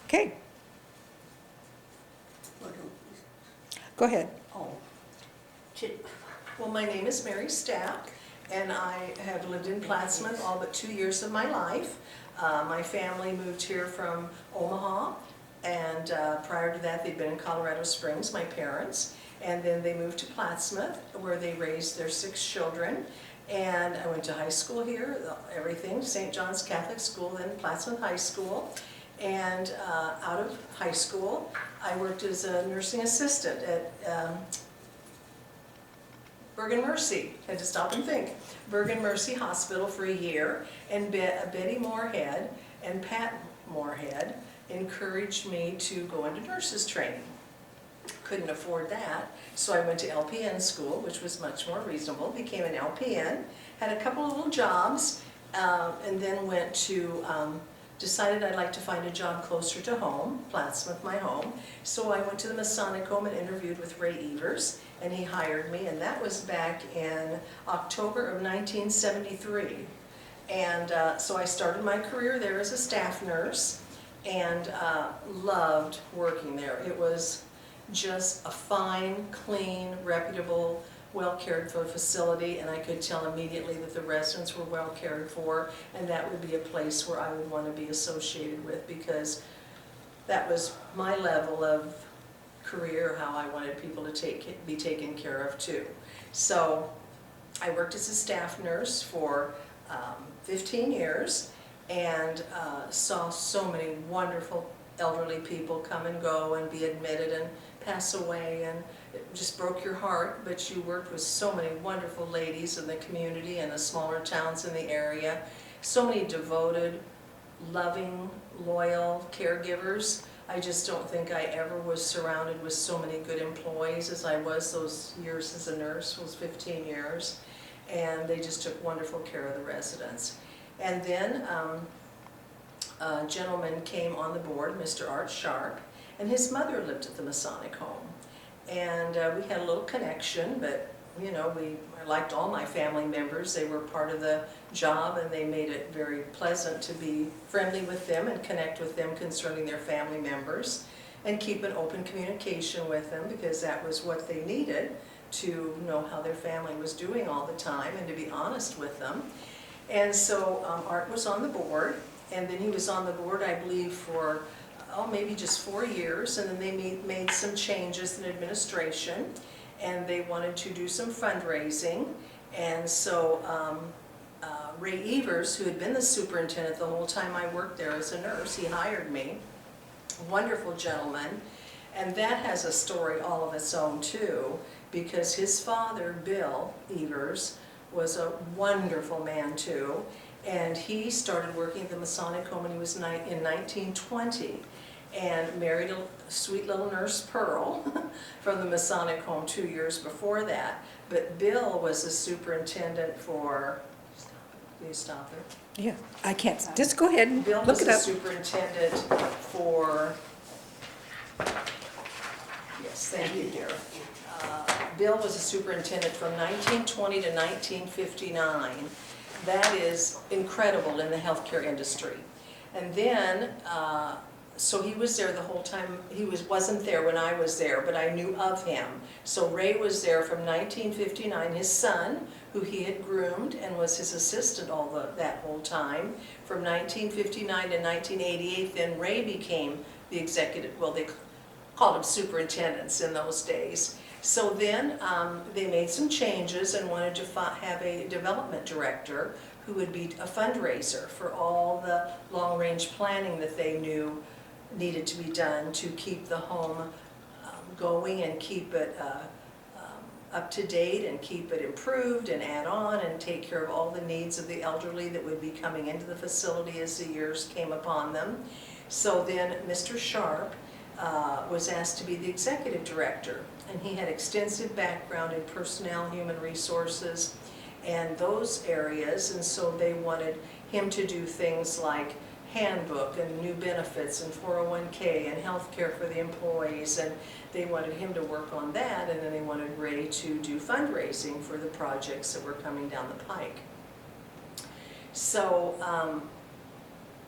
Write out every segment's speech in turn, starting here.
Okay, go ahead. Oh. Well, my name is Mary Stapp, and I have lived in Plattsmouth all but 2 years of my life. My family moved here from Omaha, and prior to that they'd been in Colorado Springs, my parents, and then they moved to Plattsmouth where they raised their 6 children. And I went to high school here, everything, St. John's Catholic School, then Plattsmouth High School. And out of high school, I worked as a nursing assistant at Bergen Mercy. Had to stop and think. Bergen Mercy Hospital for a year, and Betty Moorhead and Pat Moorhead encouraged me to go into nurses training. Couldn't afford that, so I went to LPN school, which was much more reasonable, became an LPN, had a couple of little jobs, and then went to, decided I'd like to find a job closer to home, Plattsmouth, my home, so I went to the Masonic home and interviewed with Ray Evers, and he hired me, and that was back in October of 1973. And so I started my career there as a staff nurse, and loved working there. It was just a fine, clean, reputable, well cared for facility, and I could tell immediately that the residents were well cared for, and that would be a place where I would want to be associated with, because that was my level of career, how I wanted people to be taken care of too. So I worked as a staff nurse for 15 years, and saw so many wonderful elderly people come and go and be admitted and pass away, and it just broke your heart. But you worked with so many wonderful ladies in the community and the smaller towns in the area, so many devoted, loving, loyal caregivers. I just don't think I ever was surrounded with so many good employees as I was those years as a nurse, was 15 years, and they just took wonderful care of the residents. And then a gentleman came on the board, Mr. Art Sharp, and his mother lived at the Masonic home. And we had a little connection, but you know, I liked all my family members. They were part of the job, and they made it very pleasant to be friendly with them and connect with them concerning their family members, and keep an open communication with them, because that was what they needed to know how their family was doing all the time and to be honest with them. And so Art was on the board, and then he was on the board, I believe, for maybe just 4 years, and then they made some changes in administration, and they wanted to do some fundraising. And so Ray Evers, who had been the superintendent the whole time I worked there as a nurse, he hired me. Wonderful gentleman, and that has a story all of its own too, because his father, Bill Evers, was a wonderful man too, and he started working at the Masonic home when he was in 1920, and married a sweet little nurse, Pearl, from the Masonic home 2 years before that. But Bill was the superintendent for, can you stop it? Yeah, I can't, just go ahead and Bill look was it the up. superintendent for, yes, thank you, dear. Bill was a superintendent from 1920 to 1959. That is incredible in the healthcare industry. And then, so he was there the whole time. He wasn't there when I was there, but I knew of him. So Ray was there from 1959. His son, who he had groomed and was his assistant that whole time, from 1959 to 1988, then Ray became the executive, well, they called him superintendents in those days. So then they made some changes and wanted to have a development director who would be a fundraiser for all the long-range planning that they knew needed to be done to keep the home going and keep it up to date and keep it improved and add on and take care of all the needs of the elderly that would be coming into the facility as the years came upon them. So then Mr. Sharp was asked to be the executive director, and he had extensive background in personnel, human resources, and those areas, and so they wanted him to do things like handbook and new benefits and 401k and health care for the employees, and they wanted him to work on that, and then they wanted Ray to do fundraising for the projects that were coming down the pike. So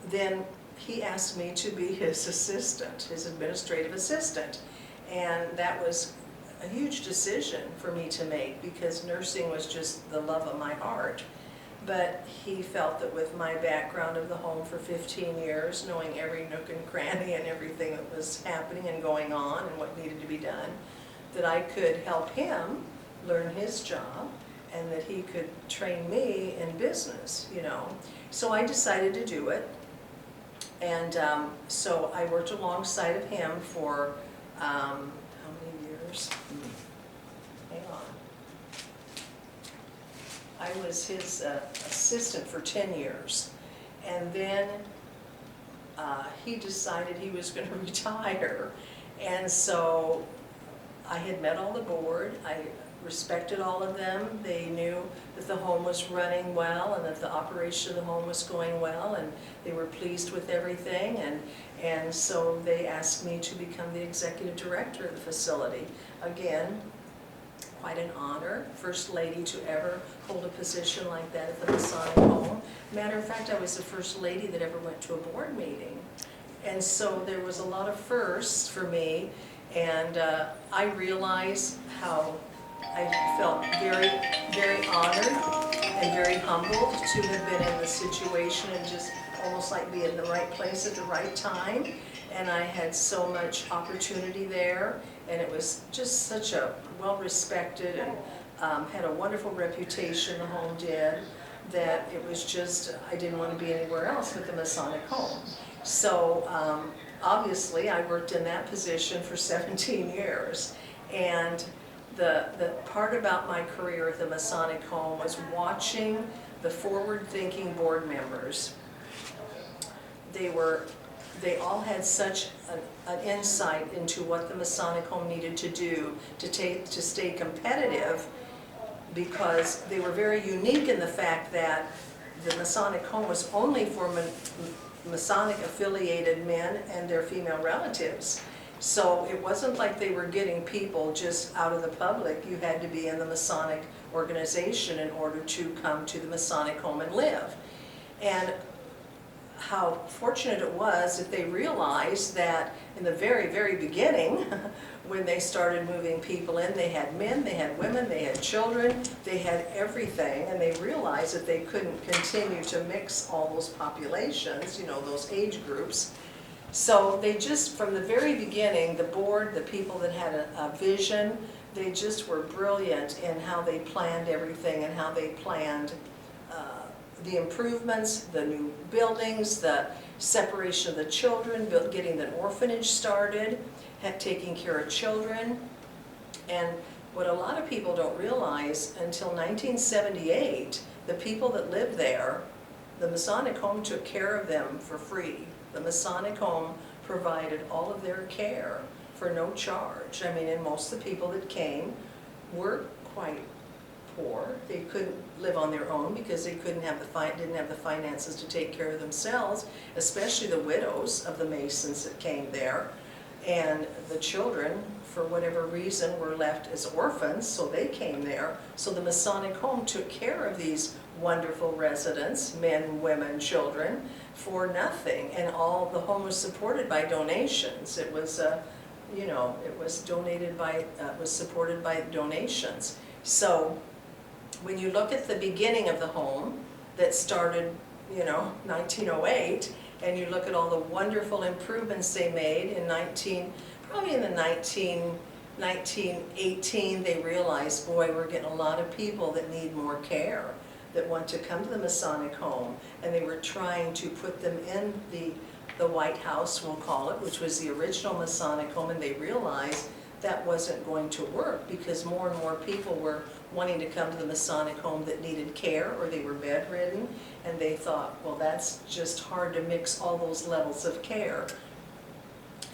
then he asked me to be his assistant, his administrative assistant. And that was a huge decision for me to make because nursing was just the love of my heart. But he felt that with my background of the home for 15 years, knowing every nook and cranny and everything that was happening and going on and what needed to be done, that I could help him learn his job and that he could train me in business, you know. So I decided to do it. And so I worked alongside of him for, how many years? Hang on. I was his assistant for 10 years. And then he decided he was going to retire. And so I had met all the board. I respected all of them. They knew that the home was running well and that the operation of the home was going well, and they were pleased with everything. And so they asked me to become the executive director of the facility. Again, quite an honor, first lady to ever hold a position like that at the Masonic home. Matter of fact, I was the first lady that ever went to a board meeting. And so there was a lot of firsts for me, and I realized how I felt very, very honored and very humbled to have been in the situation and just almost like be in the right place at the right time. And I had so much opportunity there, and it was just such a well-respected and had a wonderful reputation, the home did, that it was just, I didn't want to be anywhere else but the Masonic home. So obviously I worked in that position for 17 years. And the part about my career at the Masonic home was watching the forward-thinking board members. They all had such an insight into what the Masonic home needed to do to stay competitive, because they were very unique in the fact that the Masonic home was only for Masonic affiliated men and their female relatives. So it wasn't like they were getting people just out of the public. You had to be in the Masonic organization in order to come to the Masonic home and live. And how fortunate it was if they realized that in the very, very beginning, when they started moving people in, they had men, they had women, they had children, they had everything, and they realized that they couldn't continue to mix all those populations, you know, those age groups. So they just, from the very beginning, the board, the people that had a vision, they just were brilliant in how they planned everything and how they planned the improvements, the new buildings, the separation of the children, getting the orphanage started, taking care of children. And what a lot of people don't realize, until 1978, the people that lived there, the Masonic home took care of them for free. The Masonic home provided all of their care for no charge. I mean, and most of the people that came were quite poor. They couldn't live on their own because they didn't have the finances to take care of themselves, especially the widows of the Masons that came there. And the children, for whatever reason, were left as orphans, so they came there. So the Masonic home took care of these wonderful residents, men, women, children, for nothing. And all the home was supported by donations. It was, you know, it was donated by, was supported by donations. So when you look at the beginning of the home that started, you know, 1908, and you look at all the wonderful improvements they made in probably in the 1918, they realized, boy, we're getting a lot of people that need more care, that want to come to the Masonic home, and they were trying to put them in the White House, we'll call it, which was the original Masonic home, and they realized that wasn't going to work because more and more people were wanting to come to the Masonic home that needed care or they were bedridden, and they thought, well, that's just hard to mix all those levels of care.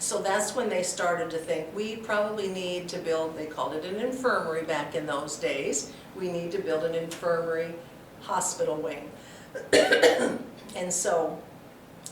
So that's when they started to think, we probably need to build, they called it an infirmary back in those days, we need to build an infirmary hospital wing. And so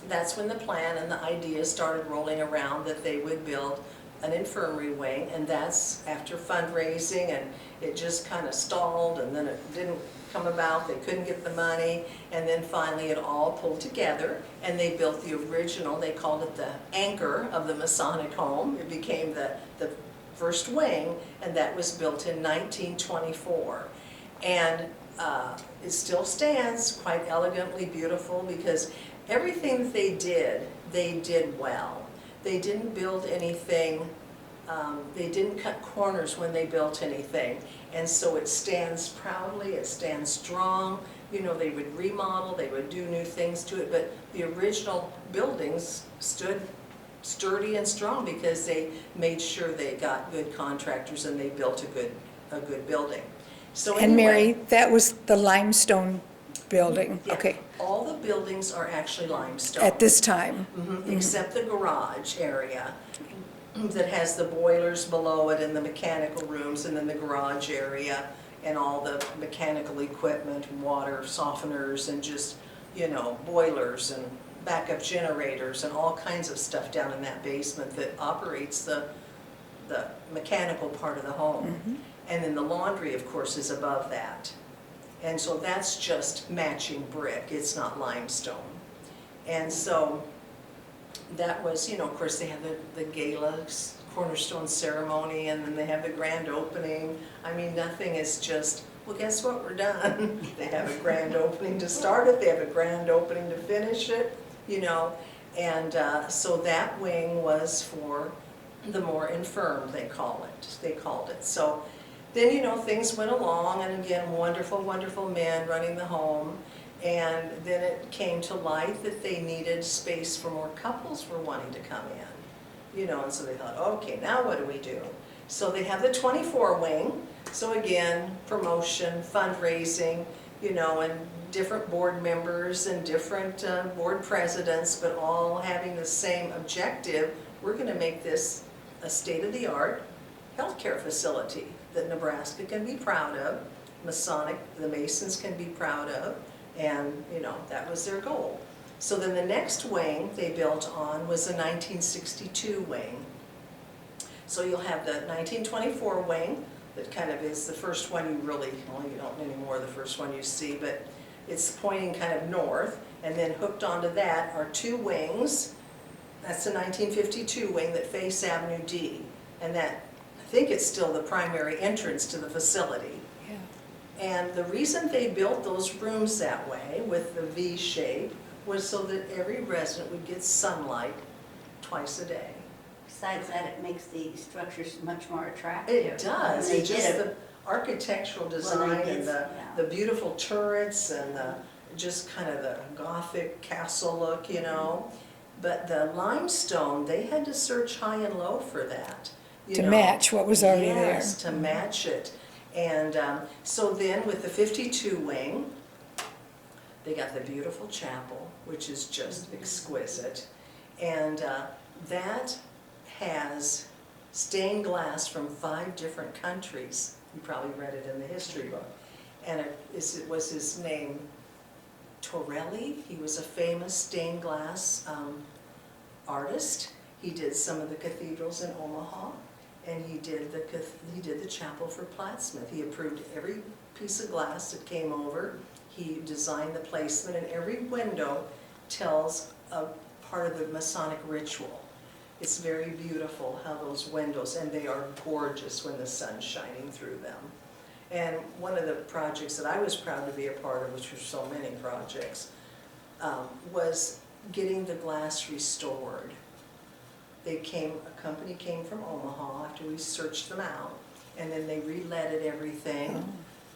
that's when the plan and the ideas started rolling around that they would build an infirmary wing, and that's after fundraising, and it just kind of stalled, and then it didn't come about, they couldn't get the money, and then finally it all pulled together, and they built the original, they called it the anchor of the Masonic home. It became the first wing, and that was built in 1924. And it still stands quite elegantly beautiful, because everything that they did well. They didn't build anything, they didn't cut corners when they built anything. And so it stands proudly, it stands strong. You know, they would remodel, they would do new things to it, but the original buildings stood sturdy and strong because they made sure they got good contractors and they built a good building. So And anyway, Mary, that was the limestone building, yeah, okay, all the buildings are actually limestone. at this time. Except the garage area that has the boilers below it and the mechanical rooms, and then the garage area and all the mechanical equipment, water softeners, and just, you know, boilers and backup generators and all kinds of stuff down in that basement that operates the mechanical part of the home. And then the laundry, of course, is above that. And so that's just matching brick, it's not limestone. And so that was, you know, of course they have the gala cornerstone ceremony, and then they have the grand opening. I mean, nothing is just, well, guess what, we're done. They have a grand opening to start it, they have a grand opening to finish it, you know. And so that wing was for the more infirm, they called it. So then, you know, things went along, and again, wonderful, wonderful men running the home. And then it came to light that they needed space for more couples were wanting to come in. You know, and so they thought, okay, now what do we do? So they have the 24 wing. So again, promotion, fundraising, you know, and different board members and different board presidents, but all having the same objective. We're going to make this a state-of-the-art healthcare facility that Nebraska can be proud of, Masonic, the Masons can be proud of, and, you know, that was their goal. So then the next wing they built on was the 1962 wing. So you'll have the 1924 wing that kind of is the first one you really, well, you don't anymore the first one you see, but it's pointing kind of north, and then hooked onto that are two wings. That's the 1952 wing that face Avenue D, and that, I think it's still the primary entrance to the facility. And the reason they built those rooms that way with the V shape was so that every resident would get sunlight twice a day. Besides that, it makes the structures much more attractive. It does, They it's just did the architectural design and the beautiful turrets and the just kind of the Gothic castle look, you know. But the limestone, they had to search high and low for that. You To know. match what was already there. Yes, to match it. And so then with the 52 wing, they got the beautiful chapel, which is just exquisite. And that has stained glass from 5 different countries. You probably read it in the history book. And it was his name, Torelli. He was a famous stained glass artist. He did some of the cathedrals in Omaha. And he did the chapel for Plattsmouth. He approved every piece of glass that came over. He designed the placement, and every window tells a part of the Masonic ritual. It's very beautiful how those windows, and they are gorgeous when the sun's shining through them. And one of the projects that I was proud to be a part of, which were so many projects, was getting the glass restored. A company came from Omaha after we searched them out, and then they re-leaded everything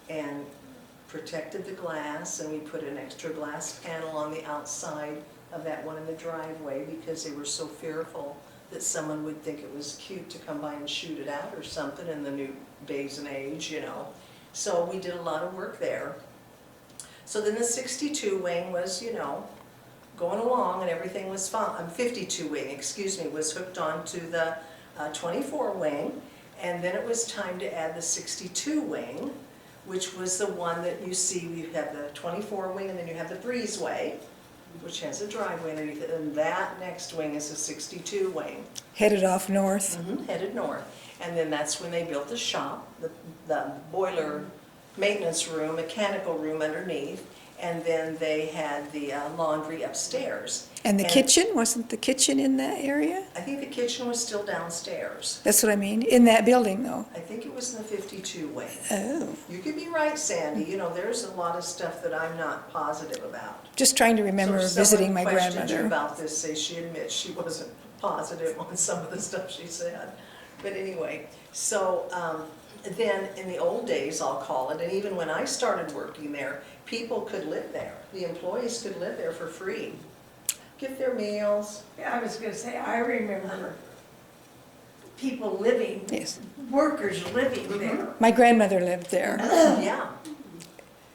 and protected the glass, and we put an extra glass panel on the outside of that one in the driveway because they were so fearful that someone would think it was cute to come by and shoot it out or something in the new days and age, you know. So we did a lot of work there. So then the 62 wing was, you know, going along, and everything was fine. 52 wing, excuse me, was hooked on to the 24 wing, and then it was time to add the 62 wing, which was the one that you see. You have the 24 wing, and then you have the breezeway, which has a driveway underneath it, and that next wing is a 62 wing. Headed off north. Headed north. And then that's when they built the shop, the boiler maintenance room, mechanical room underneath, and then they had the laundry upstairs. And the kitchen, wasn't the kitchen in that area? I think the kitchen was still downstairs. That's what I mean, in that building though. I think it was in the 52 wing. Oh, You could be right, Sandy, you know, there's a lot of stuff that I'm not positive about. just trying to remember So if visiting my someone questioned you grandmother. about this, say she admits she wasn't positive on some of the stuff she said. But anyway, so then in the old days, I'll call it, and even when I started working there, people could live there. The employees could live there for free. Get their meals. Yeah, I was gonna say, I remember people living, Yes, workers living there. my grandmother lived there. Yeah,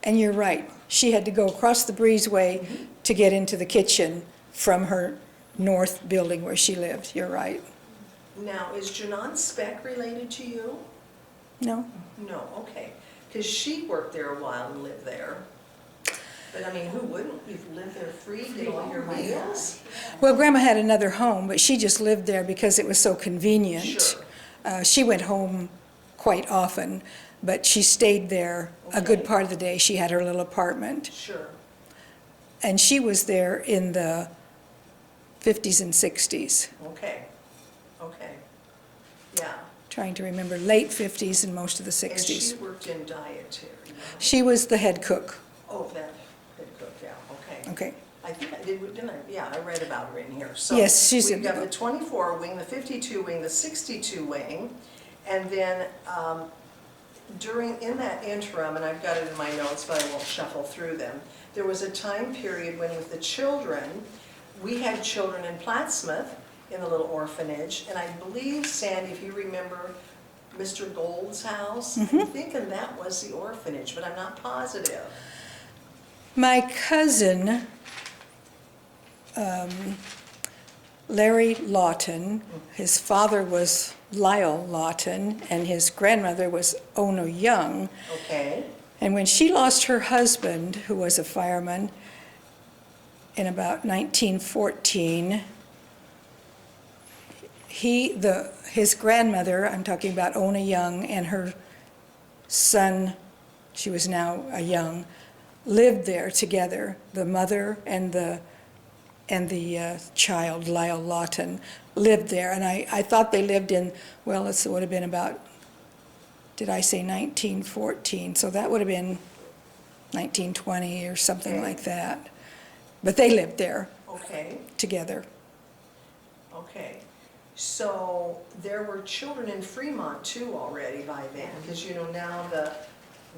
And you're right, she had to go across the breezeway to get into the kitchen from her north building where she lived. You're right. now is Janan Speck related to you? No? No, okay, because she worked there a while and lived there. But I mean, who wouldn't? You've lived there free, get all your meals? Well, Grandma had another home, but she just lived there because it was so convenient. Sure. She went home quite often, but she stayed there a good Okay. part of the day. She had her little apartment. Sure. And she was there in the 50s and 60s. Okay, okay, yeah. Trying to remember, late 50s and most of the And she 60s. worked in dietary, right? She was the head cook. Oh, that head cook, yeah, okay. Okay. I think I did, didn't I? Yeah, I read about her in here. So Yes, she's in we've the got the book. 24 wing, the 52 wing, the 62 wing, and then in that interim, and I've got it in my notes, but I won't shuffle through them, there was a time period when with the children, we had children in Plattsmouth in the little orphanage, and I believe, Sandy, if you remember Mr. Gold's house, I'm thinking that was the orphanage, but I'm not positive. My cousin, Larry Lawton, his father was Lyle Lawton, and his grandmother was Ono Young. Okay, And when she lost her husband, who was a fireman, in about 1914, his grandmother, I'm talking about Ona Young, and her son, she was now a young, lived there together. The mother and the child, Lyle Lawton, lived there. And I thought they lived in, well, it would have been about, did I say 1914? So that would have been 1920 or something Okay. like that. But they lived there okay. together. Okay, so there were children in Fremont too already by then, because you know now the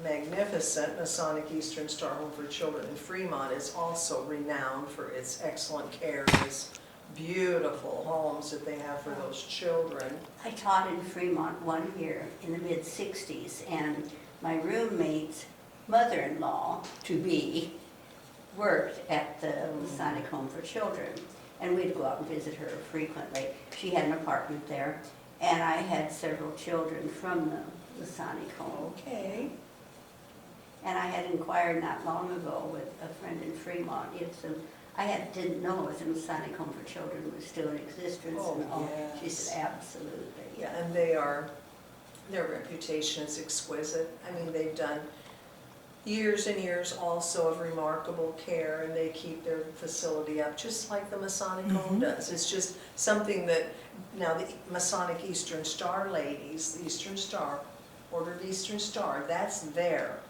magnificent Masonic Eastern Star Home for Children in Fremont is also renowned for its excellent care, its beautiful homes that they have for those children. I taught in Fremont 1 year in the mid-60s, and my roommate's mother-in-law, to-be, worked at the Masonic Home for Children, and we'd go out and visit her frequently. She had an apartment there, and I had several children from the Masonic Home. Okay, And I had inquired not long ago with a friend in Fremont if didn't know if the Masonic Home for Children was still in existence Oh, and all. She yes. said, absolutely. yeah, and their reputation is exquisite. I mean, they've done years and years also of remarkable care, and they keep their facility up, just like the Masonic Home does. It's just something that, now the Masonic Eastern Star ladies, the Eastern Star, Order of Eastern Star, that's their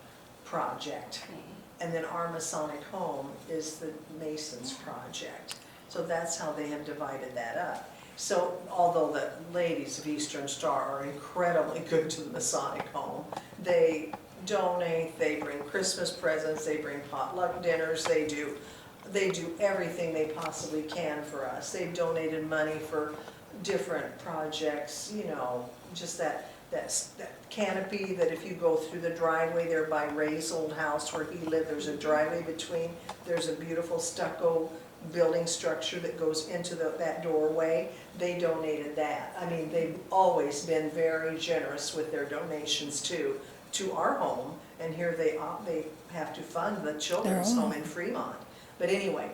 project. Okay. And then our Masonic Home is the Masons project. So that's how they have divided that up. So although the ladies of Eastern Star are incredibly good to the Masonic Home, they donate, they bring Christmas presents, they bring potluck dinners, they do everything they possibly can for us. They've donated money for different projects, you know, just that canopy that if you go through the driveway there by Ray's old house where he lived, there's a driveway between, there's a beautiful stucco building structure that goes into that doorway. They donated that. I mean, they've always been very generous with their donations too, to our home, and here they have to fund the children's Their home own. in Fremont. But anyway,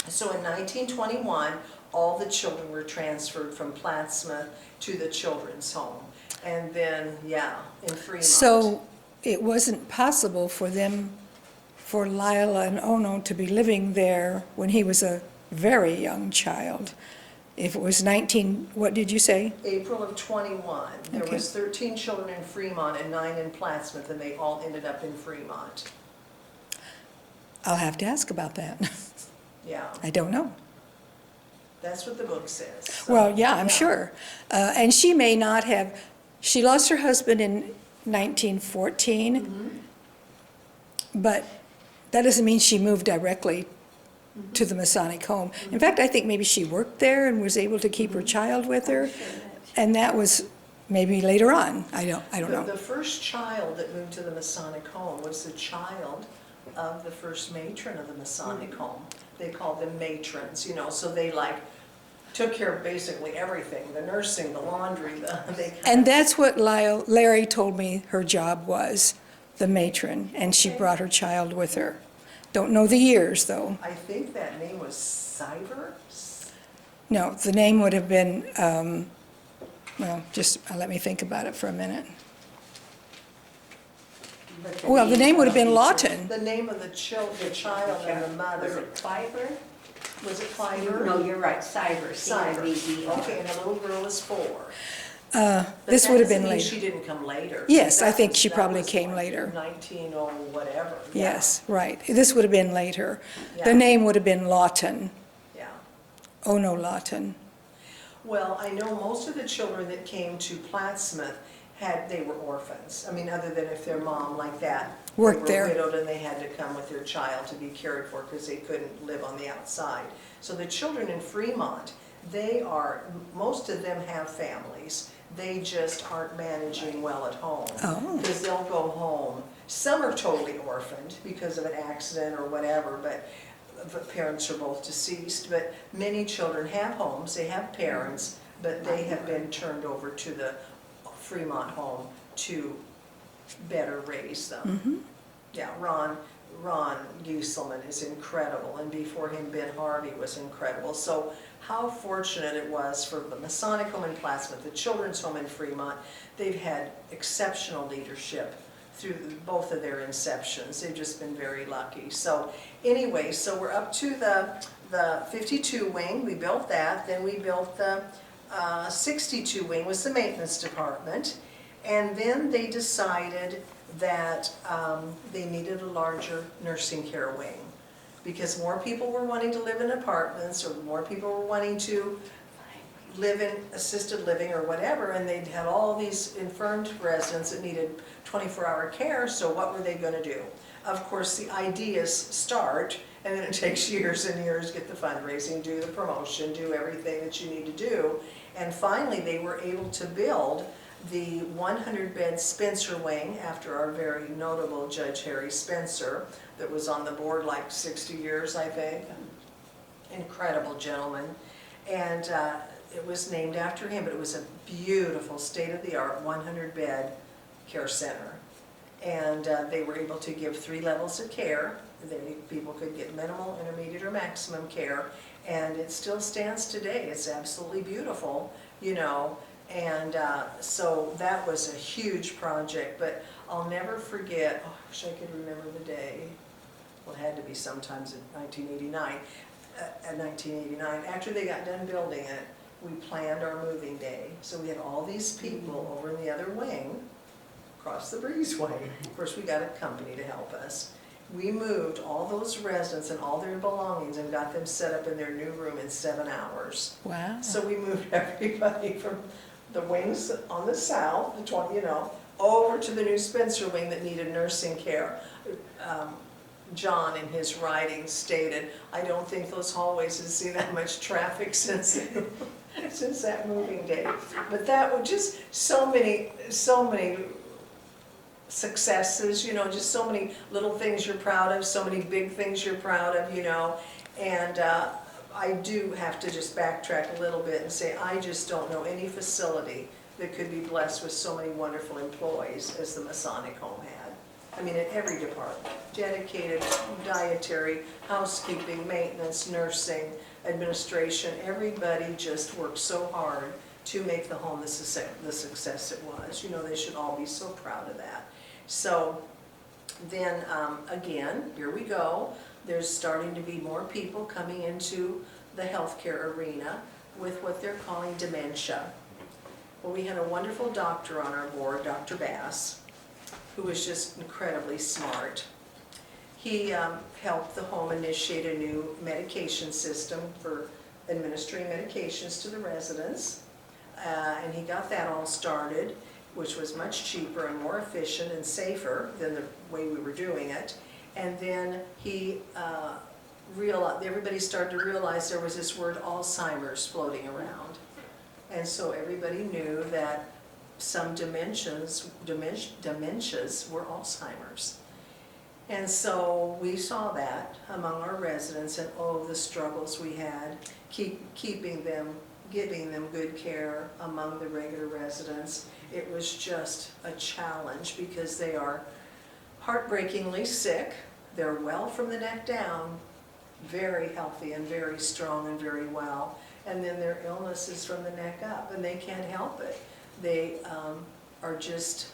So in 1921, all the children were transferred from Plattsmouth to the children's home. And then, yeah, in Fremont. So it wasn't possible for them, for Lila and Ono to be living there when he was a very young child. If it was 19, what did you say? April of 21, there Okay. was 13 children in Fremont and 9 in Plattsmouth, and they all ended up in Fremont. I'll have to ask about that. Yeah, I don't know. that's what the book says. So, Well, yeah, I'm sure. And she may not have, she lost her husband in 1914, Mhm. but that doesn't mean she moved directly to the Masonic home. In fact, I think maybe she worked there and was able to keep her child with her, and that was maybe later on. I don't know. The first child that moved to the Masonic home was the child of the first matron of the Masonic home. They called them matrons, you know, so they like took care of basically everything, the nursing, the laundry, And that's what Larry told me her job was, the matron, and she brought her child with her. Don't know the years, though. I think that name was Cyber? No, the name would have been, well, just let me think about it for a minute. But Well, the name would have been of- Lawton. The name of the child and the Was mother. it Fiber? Was it Clyber? No, you're right, Cyber, Cyber. C-I-B-E-R. Okay, and the little girl is 4. This would have been later. She didn't come later. Yes, I That think was- she that probably was came like later. 19 or whatever. Yeah. Yes, right. This would have been later. The Yeah. name would have been Lawton, Yeah. Ono Lawton. Well, I know most of the children that came to Plattsmouth they were orphans. I mean, other than if their mom like that. Worked there. They were widowed and they had to come with their child to be cared for because they couldn't live on the outside. So the children in Fremont, most of them have families. They just aren't managing well at home. Oh. Because they'll go home. Some are totally orphaned because of an accident or whatever, but the parents are both deceased. But many children have homes, they have parents, but they have been turned over to the Fremont home to better raise them. Yeah, Ron Gieselman is incredible, and before him, Ben Harvey was incredible. So how fortunate it was for the Masonic home in Plattsmouth, the Children's home in Fremont. They've had exceptional leadership through both of their inceptions. They've just been very lucky. So anyway, so we're up to the 52 wing. We built that. Then we built the 62 wing, was the maintenance department. And then they decided that they needed a larger nursing care wing because more people were wanting to live in apartments, or more people were wanting to live in assisted living or whatever, and they'd had all these infirmed residents that needed 24-hour care, so what were they going to do? Of course, the ideas start, and then it takes years and years to get the fundraising, do the promotion, do everything that you need to do, and finally they were able to build the 100-bed Spencer wing after our very notable Judge Harry Spencer that was on the board like 60 years, I think. Incredible gentleman. And it was named after him, but it was a beautiful, state-of-the-art 100-bed care center. And they were able to give 3 levels of care. People could get minimal, intermediate, or maximum care. And it still stands today. It's absolutely beautiful, you know. And so that was a huge project, but I'll never forget, oh, I wish I could remember the day. Well, it had to be sometimes in 1989. After they got done building it, we planned our moving day. So we had all these people over in the other wing, across the breezeway. Of course, we got a company to help us. We moved all those residents and all their belongings and got them set up in their new room in 7 hours. Wow. So we moved everybody from the wings on the south, over to the new Spencer wing that needed nursing care. John, in his writing, stated, "I don't think those hallways have seen that much traffic since that moving day." But that was just so many successes, just so many little things you're proud of, so many big things you're proud of, and I do have to just backtrack a little bit and say I just don't know any facility that could be blessed with so many wonderful employees as the Masonic home had. I mean, in every department, dedicated dietary, housekeeping, maintenance, nursing, administration, everybody just worked so hard to make the home the success it was. You know, they should all be so proud of that. So then, again, here we go. There's starting to be more people coming into the healthcare arena with what they're calling dementia. Well, we had a wonderful doctor on our board, Dr. Bass, who was just incredibly smart. He helped the home initiate a new medication system for administering medications to the residents. And he got that all started, which was much cheaper and more efficient and safer than the way we were doing it. And then he realized, everybody started to realize there was this word Alzheimer's floating around. And so everybody knew that some dementias were Alzheimer's. And so we saw that among our residents, and oh, the struggles we had, keeping them, giving them good care among the regular residents. It was just a challenge because they are heartbreakingly sick. They're well from the neck down, very healthy and very strong and very well. And then their illness is from the neck up, and they can't help it. They are just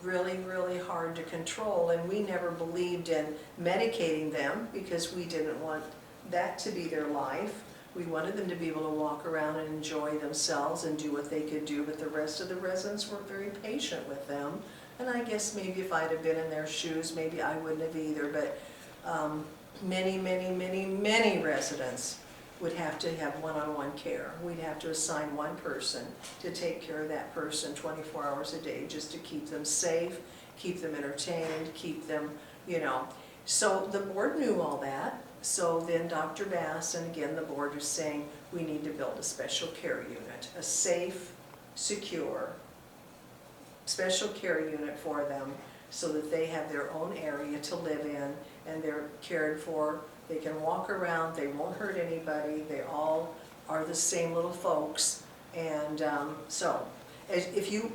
really, really hard to control, and we never believed in medicating them because we didn't want that to be their life. We wanted them to be able to walk around and enjoy themselves and do what they could do, but the rest of the residents were very patient with them. And I guess maybe if I'd have been in their shoes, maybe I wouldn't have either, but many, many, many, many residents would have to have one-on-one care. We'd have to assign one person to take care of that person 24 hours a day just to keep them safe, keep them entertained, keep them, you know. So the board knew all that. So then Dr. Bass, and again the board is saying, we need to build a special care unit, a safe, secure, special care unit for them so that they have their own area to live in and they're cared for. They can walk around, they won't hurt anybody, they all are the same little folks. And so, if you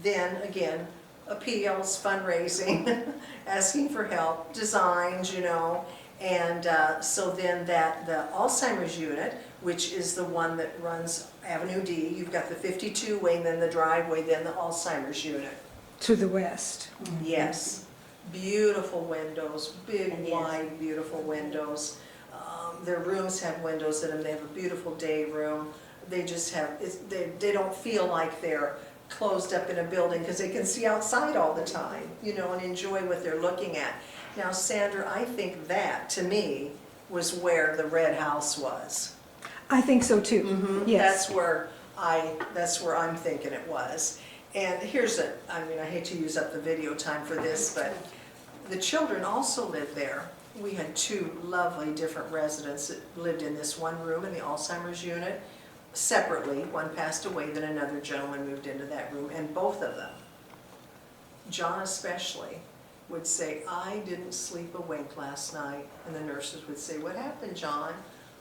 then, again, appeals, fundraising, asking for help, designs, you know, and so then the Alzheimer's unit, which is the one that runs Avenue D, you've got the 52-way and then the driveway, then the Alzheimer's unit. To the west. Yes. Beautiful windows, big, And yes. wide, beautiful windows. Their rooms have windows in them. They have a beautiful day room. They just have, they don't feel like they're closed up in a building because they can see outside all the time, you know, and enjoy what they're looking at. Now, Sandra, I think that, to me, was where the red house was. I think so too, yes. That's where I'm thinking it was. And here's I mean, I hate to use up the video time for this, but the children also lived there. We had two lovely different residents that lived in this one room in the Alzheimer's unit separately. One passed away, then another gentleman moved into that room, and both of them, John especially, would say, I didn't sleep a wink last night. And the nurses would say, what happened, John?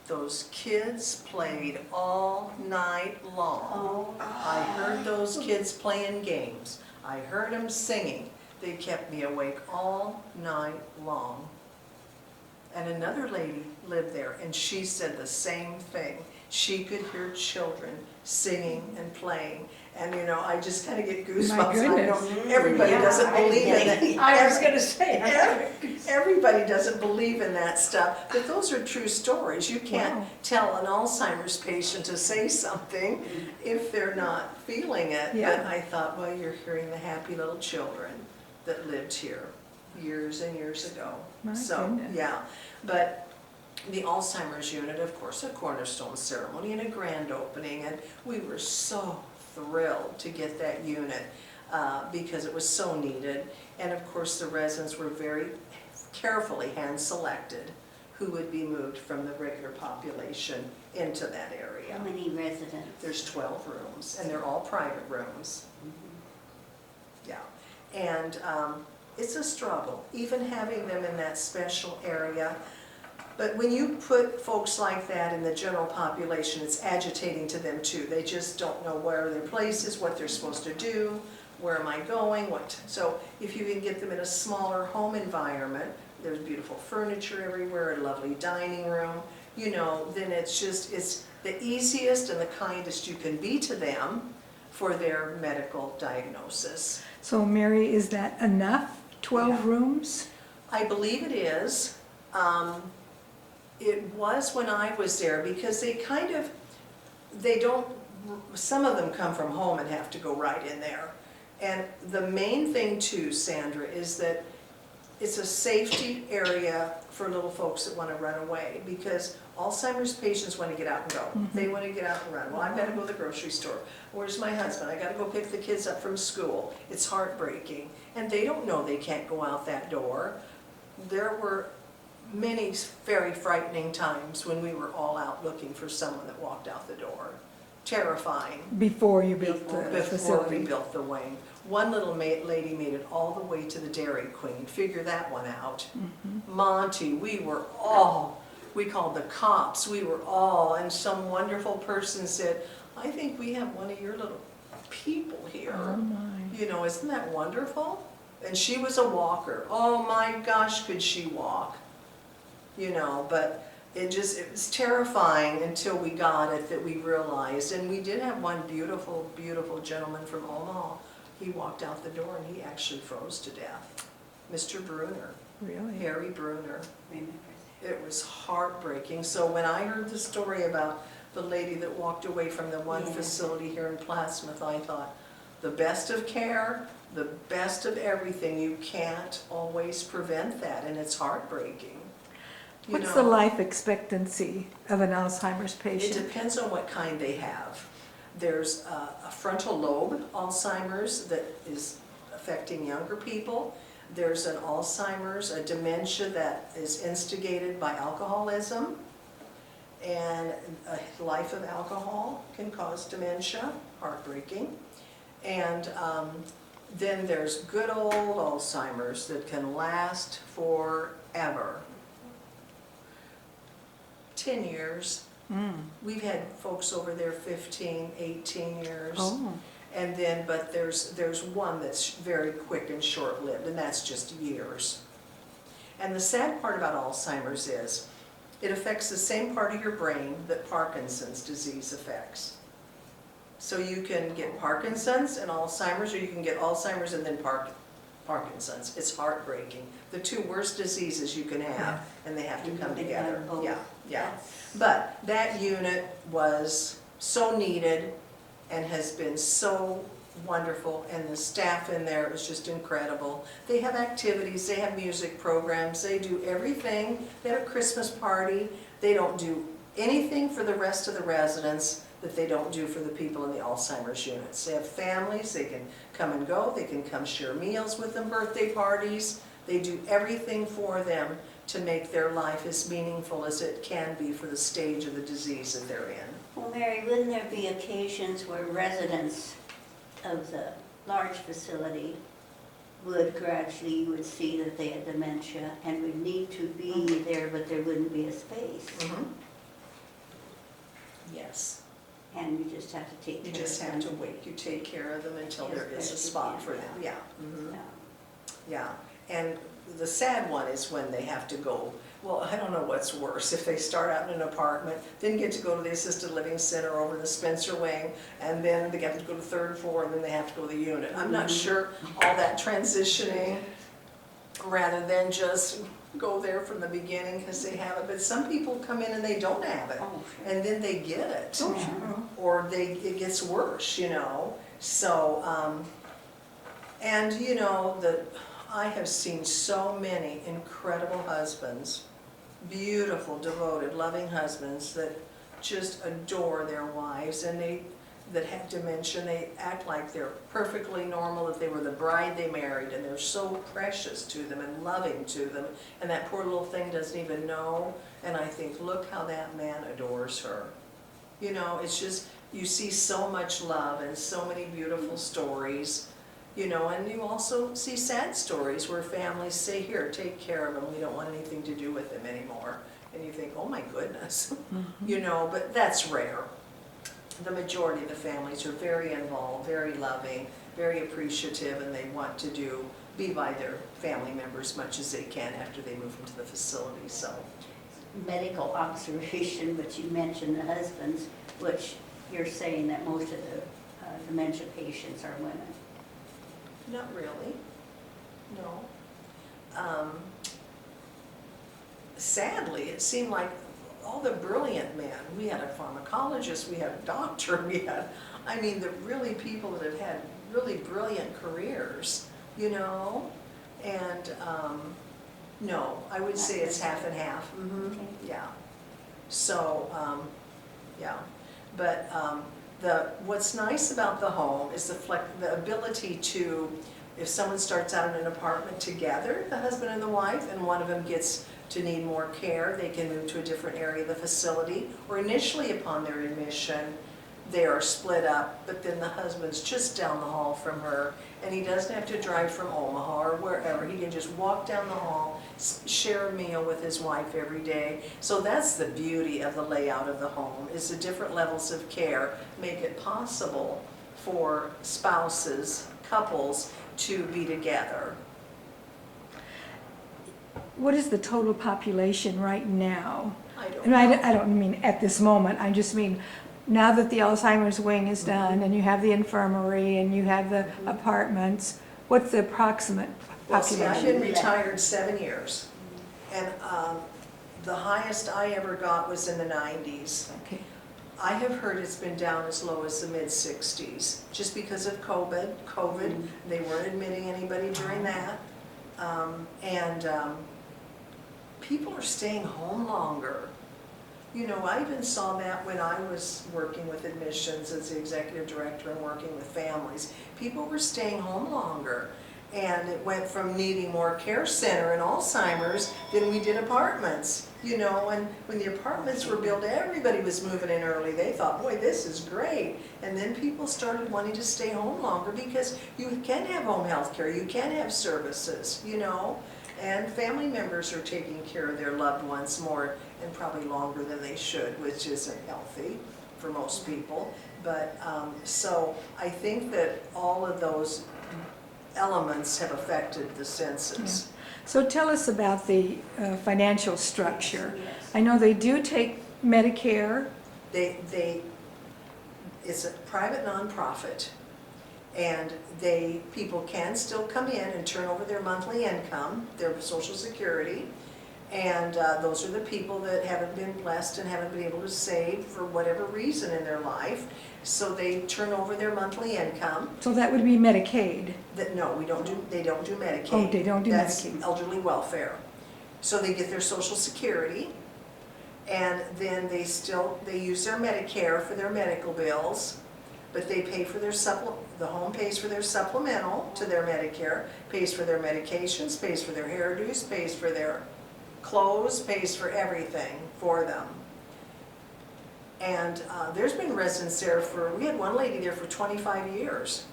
Those kids played all night long. Oh. I heard those kids playing games. I heard them singing. They kept me awake all night long. And another lady lived there, and she said the same thing. She could hear children singing and playing. And you know, I just kind of get goosebumps. My goodness. I know everybody Yeah, doesn't believe in it. I was gonna say, Everybody doesn't believe in that stuff, but those are true stories. You can't Wow. tell an Alzheimer's patient to say something if they're not feeling it. Yeah. But I thought, well, you're hearing the happy little children that lived here years and years ago. My So, goodness. yeah, but the Alzheimer's unit, of course, a cornerstone ceremony and a grand opening, and we were so thrilled to get that unit because it was so needed. And of course, the residents were very carefully hand-selected who would be moved from the regular population into that area. How many residents? There's 12 rooms, and they're all private rooms. Yeah, and it's a struggle, even having them in that special area. But when you put folks like that in the general population, it's agitating to them too. They just don't know where their place is, what they're supposed to do, where am I going, so if you can get them in a smaller home environment, there's beautiful furniture everywhere, a lovely dining room, you know, then it's the easiest and the kindest you can be to them for their medical diagnosis. So Mary, is that enough, 12 Yeah. rooms? I believe it is. It was when I was there, because some of them come from home and have to go right in there. And the main thing too, Sandra, is that it's a safety area for little folks that want to run away, because Alzheimer's patients want to get out and go. They want to get out and run. Well, I've got to go to the grocery store. Where's my husband? I got to go pick the kids up from school. It's heartbreaking. And they don't know they can't go out that door. There were many very frightening times when we were all out looking for someone that walked out the door. Terrifying. Before you built the Before we facility? built the wing. One little lady made it all the way to the Dairy Queen. Figure that one out. Monty, we called the cops, and some wonderful person said, I think we have one of your little people here. Oh my. You know, isn't that wonderful? And she was a walker. Oh my gosh, could she walk? You know, but it was terrifying until we got it, that we realized. And we did have one beautiful, beautiful gentleman from Omaha. He walked out the door and he actually froze to death. Mr. Bruner, Really? Harry Bruner. Remember It was heartbreaking. So when I heard the story about the lady that walked away from the one Yeah. facility here in Plattsmouth, I thought, the best of care, the best of everything, you can't always prevent that, and it's heartbreaking. You What's know, the life expectancy of an Alzheimer's It patient? depends on what kind they have. There's a frontal lobe Alzheimer's that is affecting younger people. There's an Alzheimer's, a dementia that is instigated by alcoholism. And a life of alcohol can cause dementia, heartbreaking. And then there's good old Alzheimer's that can last forever. 10 years. We've had folks over there 15, 18 years. Oh, And then, but there's one that's very quick and short-lived, and that's just years. And the sad part about Alzheimer's is, it affects the same part of your brain that Parkinson's disease affects. So you can get Parkinson's and Alzheimer's, or you can get Alzheimer's and then Parkinson's. It's heartbreaking. The two worst diseases you can have, and they have to come together. Yeah, yeah. But that unit was so needed and has been so wonderful, and the staff in there is just incredible. They have activities, they have music programs, they do everything. They have a Christmas party. They don't do anything for the rest of the residents that they don't do for the people in the Alzheimer's units. They have families, they can come and go, they can come share meals with them, birthday parties. They do everything for them to make their life as meaningful as it can be for the stage of the disease that they're in. Well, Mary, wouldn't there be occasions where residents of the large facility would gradually, you would see that they had dementia and would need to be there, but there wouldn't be a space? Yes. And you just have to take care You of them? just have to wait. You take care of them until Yes, there is a best you spot can, for them. Yeah. Mhm. Yeah. Yeah, and the sad one is when they have to go, well, I don't know what's worse, if they start out in an apartment, then get to go to the assisted living center over the Spencer wing, and then they have to go to the third floor, and then they have to go to the unit. I'm not sure all that transitioning, rather than just go there from the beginning because they have it, but some people come in and they don't have it, Oh, sure. and then they get it. Oh, sure. Or it gets worse, you know, so, and you know, I have seen so many incredible husbands, beautiful, devoted, loving husbands that just adore their wives, and that have dementia, they act like they're perfectly normal, that they were the bride they married, and they're so precious to them and loving to them, and that poor little thing doesn't even know, and I think, look how that man adores her. You know, it's just, you see so much love and so many beautiful stories. You know, and you also see sad stories where families say, here, take care of them, we don't want anything to do with them anymore. And you think, oh my goodness, you know, but that's rare. the majority of the families are very involved, very loving, very appreciative, and they want to be by their family members as much as they can after they move into the facility, so. Medical observation, but you mentioned the husbands, which you're saying that most of the dementia patients are women. Not really, no. Sadly, it seemed like all the brilliant men, we had a pharmacologist, we had a doctor, we had, I mean, the really people that have had really brilliant careers, you know? And, no, I would say it's half and half, Okay. yeah. So, yeah, but what's nice about the home is the ability to, if someone starts out in an apartment together, the husband and the wife, and one of them gets to need more care, they can move to a different area of the facility, or initially upon their admission, they are split up, but then the husband's just down the hall from her, and he doesn't have to drive from Omaha or wherever. He can just walk down the hall, share a meal with his wife every day. So that's the beauty of the layout of the home, is the different levels of care make it possible for spouses, couples, to be together. What is the total population right now? I don't And know. I don't mean at this moment, I just mean now that the Alzheimer's wing is done and you have the infirmary and you have the apartments, what's the approximate Well, see, I've population? been retired 7 years, and the highest I ever got was in the 90s. Okay, I have heard it's been down as low as the mid-60s, just because of COVID. They weren't admitting anybody during that. People are staying home longer. You know, I even saw that when I was working with admissions as the executive director and working with families. People were staying home longer. And it went from needing more care center and Alzheimer's than we did apartments. You know, and when the apartments were built, everybody was moving in early. They thought, boy, this is great. And then people started wanting to stay home longer because you can have home health care, you can have services, you know. And family members are taking care of their loved ones more and probably longer than they should, which isn't healthy for most people. But so I think that all of those elements have affected the census. so tell us about the financial structure. Yes. I know they do take Medicare. It's a private nonprofit, and people can still come in and turn over their monthly income, their Social Security, and those are the people that haven't been blessed and haven't been able to save for whatever reason in their life. So they turn over their monthly income. So that would be Medicaid. No, they don't do Medicaid. Oh, they don't do That's Medicaid. elderly welfare. So they get their Social Security, and then they use their Medicare for their medical bills, but they pay for the home pays for their supplemental to their Medicare, pays for their medications, pays for their hairdos, pays for their clothes, pays for everything for them. And there's been residents there we had one lady there for 25 years.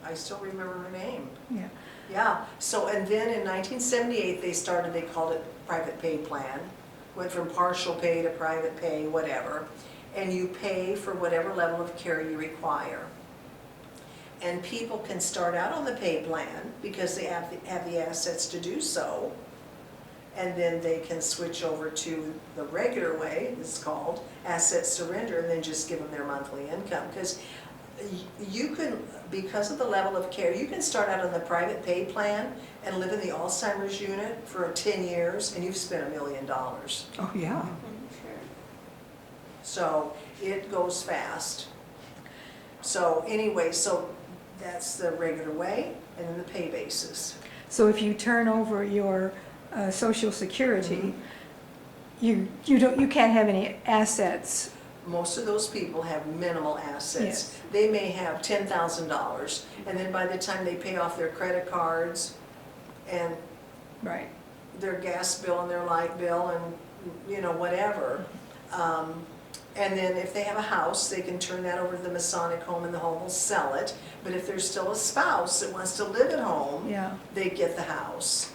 I still remember her name. Yeah. Yeah, so, and then in 1978, they called it private pay plan. Went from partial pay to private pay, whatever. And you pay for whatever level of care you require. And people can start out on the pay plan because they have the assets to do so. And then they can switch over to the regular way, it's called, asset surrender, and then just give them their monthly income. Because you can, because of the level of care, you can start out on the private pay plan and live in the Alzheimer's unit for 10 years and you've spent $1 million. Oh, yeah. Sure. So it goes fast. So anyway, so that's the regular way and then the pay basis. So if you turn over your Social Security, you can't have any assets. Most of those people have minimal assets. Yes. They may have $10,000, and then by the time they pay off their credit cards and Right. their gas bill and their light bill and, you know, whatever. And then if they have a house, they can turn that over to the Masonic home and the home will sell it. But if there's still a spouse that wants to live at home, Yeah. they get the house.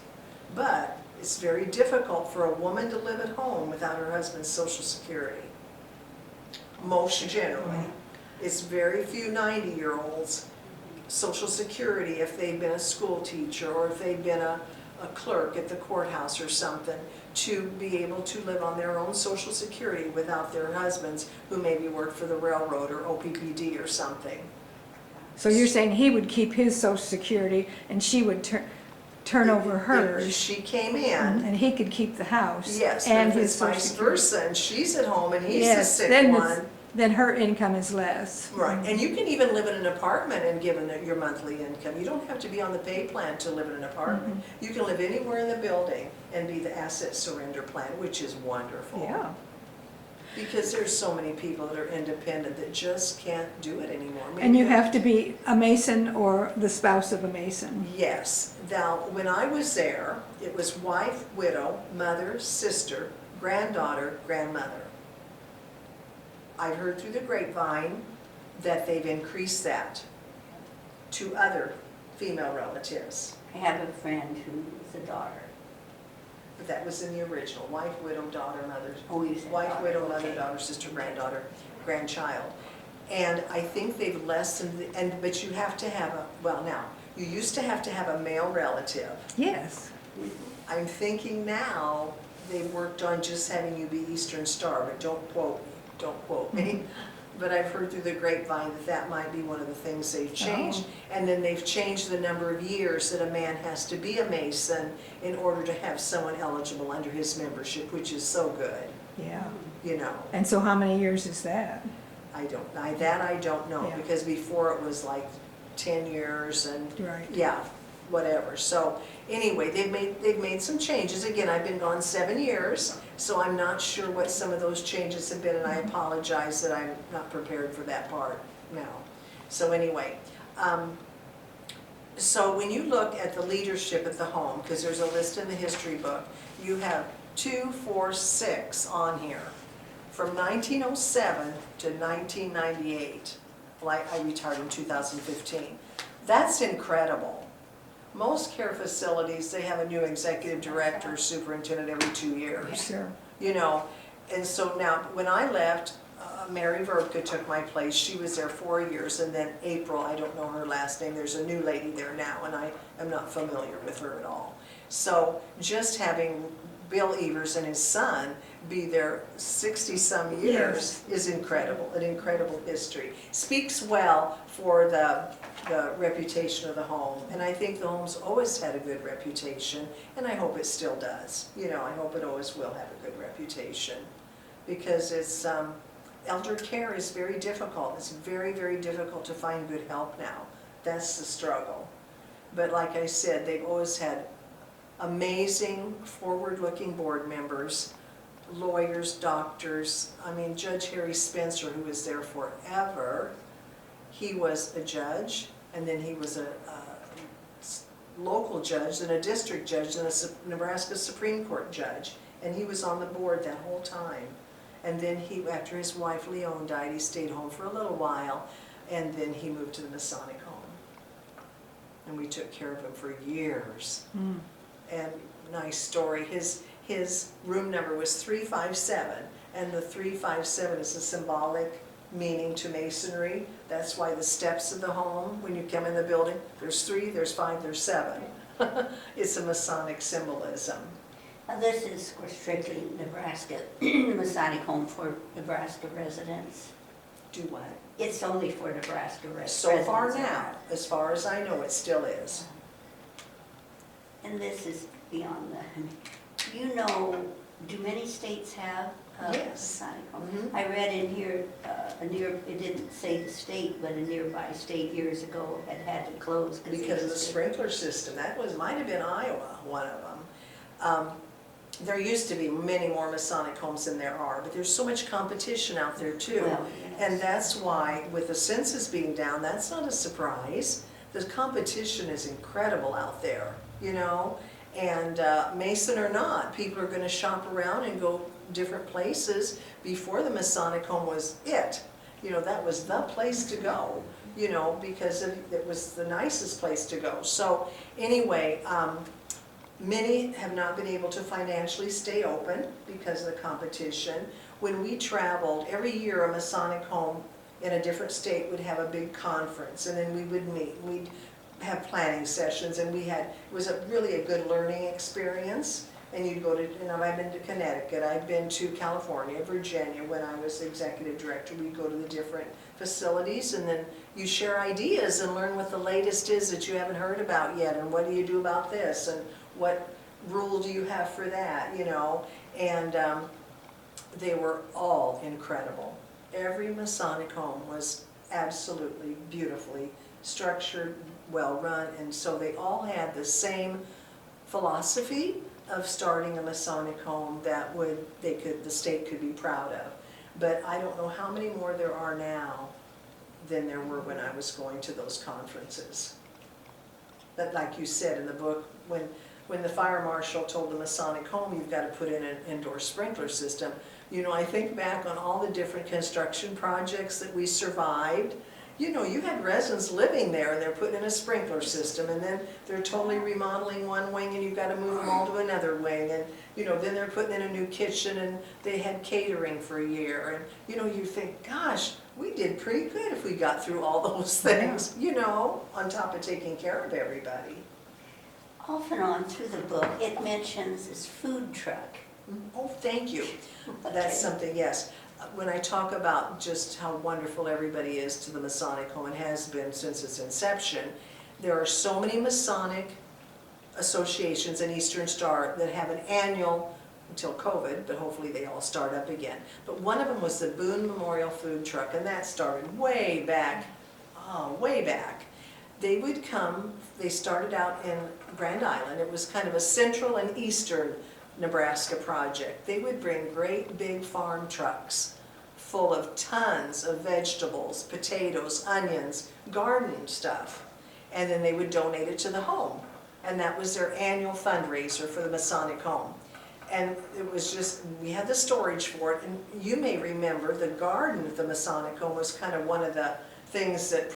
But it's very difficult for a woman to live at home without her husband's Social Security. most generally. It's very few 90-year-olds. Social Security, if they've been a school teacher or if they've been a clerk at the courthouse or something, to be able to live on their own Social Security without their husbands who maybe work for the railroad or OPPD or something. So you're saying he would keep his social security and she would turn over If hers, she came in, and he could keep the house yes, but and if his it's social vice security. versa and she's at home and he's the Yes, sick then one. then her income is less. Right, and you can even live in an apartment and give your monthly income. You don't have to be on the pay plan to live in an apartment. You can live anywhere in the building and be the asset surrender plan, which is wonderful. Yeah. Because there's so many people that are independent that just can't do it anymore. And you Maybe- have to be a Mason or the spouse of a Mason. Yes. Now, when I was there, it was wife, widow, mother, sister, granddaughter, grandmother. I've heard through the grapevine that they've increased that to other female relatives. I have a friend who's a daughter. But that was in the original, wife, widow, daughter, mother. Oh, you said Wife, daughter, widow, mother, okay. daughter, sister, granddaughter, grandchild. And I think they've lessened, but you have to have well now, you used to have a male relative. Yes. I'm thinking now they've worked on just having you be Eastern Star, but don't quote me. But I've heard through the grapevine that might be one of the things they've changed. And then they've changed the number of years that a man has to be a Mason in order to have someone eligible under his membership, which is so good, Yeah. you know. And so how many years is that? I don't know, Yeah. because before it was like 10 years and, Right. yeah, whatever. So anyway, they've made some changes. Again, I've been gone 7 years, so I'm not sure what some of those changes have been, and I apologize that I'm not prepared for that part now. So anyway, so when you look at the leadership at the home, because there's a list in the history book, you have 2, 4, 6 on here. From 1907 to 1998, like I retired in 2015. That's incredible. Most care facilities, they have a new executive director, superintendent every 2 years. Sure. You know, and so now, when I left, Mary Verbka took my place. She was there 4 years, and then April, I don't know her last name, there's a new lady there now, and I am not familiar with her at all. So just having Bill Evers and his son be there 60-some years is incredible, an incredible history. Speaks well for the reputation of the home, and I think the home's always had a good reputation, and I hope it still does. You know, I hope it always will have a good reputation, because it's, elder care is very difficult. It's very, very difficult to find good help now. That's the struggle. But like I said, they've always had amazing, forward-looking board members, lawyers, doctors. I mean, Judge Harry Spencer, who was there forever, he was a judge, and then he was a local judge, then a district judge, then a Nebraska Supreme Court judge, and he was on the board that whole time. And then he, after his wife Leon died, he stayed home for a little while, and then he moved to the Masonic home. And we took care of him for years. And nice story, his room number was 357, and the 357 is a symbolic meaning to Masonry. That's why the steps of the home, when you come in the building, there's 3, there's 5, there's 7. It's a Masonic symbolism. Now, this is for strictly Nebraska, Masonic home for Nebraska residents. Do what? It's only for Nebraska residents. So far now, as far as I know, it still is. And this is beyond the, you know, do many states have a Yes. Masonic home? Mhm. I read in here, it didn't say the state, but a nearby state years ago had to close. Because of the sprinkler system. That might have been Iowa, one of them. There used to be many more Masonic homes than there are, but there's so much competition out there too. Well, yes. And that's why, with the census being down, that's not a surprise. The competition is incredible out there, you know? And Mason or not, people are gonna shop around and go different places. Before the Masonic home was it. You know, that was the place to go, you know, because it was the nicest place to go. So anyway, Many have not been able to financially stay open because of the competition. When we traveled, every year a Masonic home in a different state would have a big conference, and then we would meet. We'd have planning sessions, and it was really a good learning experience. And you'd go to, I've been to Connecticut, I've been to California, Virginia, when I was executive director. We'd go to the different facilities, and then you share ideas and learn what the latest is that you haven't heard about yet, and what do you do about this, and what rule do you have for that, and they were all incredible. Every Masonic home was absolutely beautifully structured, well run, and so they all had the same philosophy of starting a Masonic home that the state could be proud of. But I don't know how many more there are now than there were when I was going to those conferences. But like you said in the book, when the fire marshal told the Masonic home, you've got to put in an indoor sprinkler system, I think back on all the different construction projects that we survived. You had residents living there, and they're putting in a sprinkler system, and then they're totally remodeling one wing, and you've got to move them all to another wing, and then they're putting in a new kitchen, and they had catering for a year, and you think, gosh, we did pretty good if we got through all those things, on top of taking care of everybody. Off and on through the book, it mentions this food truck. Oh, thank you. That's something, yes. When I talk about just how wonderful everybody is to the Masonic home, and has been since its inception, there are so many Masonic associations in Eastern Star that have an annual, until COVID, but hopefully they all start up again. But one of them was the Boone Memorial Food Truck, and that started way back, way back. They would come, they started out in Grand Island. It was kind of a central and eastern Nebraska project. They would bring great big farm trucks full of tons of vegetables, potatoes, onions, garden stuff, and then they would donate it to the home. And that was their annual fundraiser for the Masonic home. And it was just, we had the storage for it, and you may remember the garden at the Masonic home was kind of one of the things that